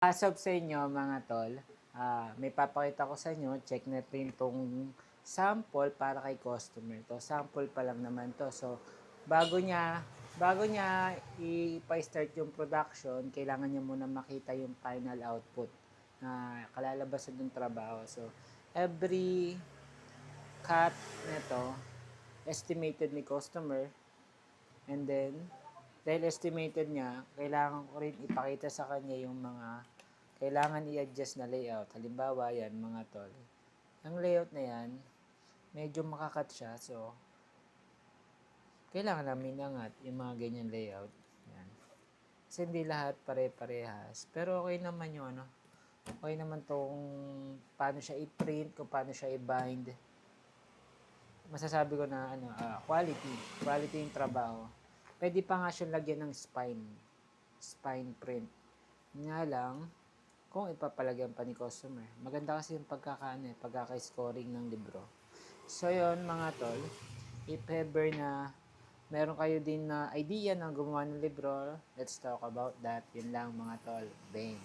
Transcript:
As of sa inyo mga tol, may papakita ko sa inyo, check natin tong sample para kay customer. To sample pa lang naman to. So, bago niya ipa-start yung production, kailangan niya muna makita yung final output na kalalabasan ng trabaho. So, every cut nito, estimated ni customer, and then, dahil estimated niya, kailangan ko rin ipakita sa kanya yung mga kailangan i-adjust na layout. Halimbawa, yan mga tol. Ang layout na yan, medyo makakat siya. So, kailangan namin angat yung mga ganyan layout. Yan. Kasi hindi lahat pare-parehas. Pero okay naman yung ano. Okay naman tong paano siya i-print, kung paano siya i-bind. Masasabi ko na quality. Quality yung trabaho. Pwede pa nga siyang lagyan ng spine print. Nga lang, kung ipapalagyan pa ni customer. Maganda kasi yung pagkaka-scoring ng libro. So, yun mga tol, if ever na meron kayo din na idea na gumawa ng libro, let's talk about that. Yun lang mga tol. Bang!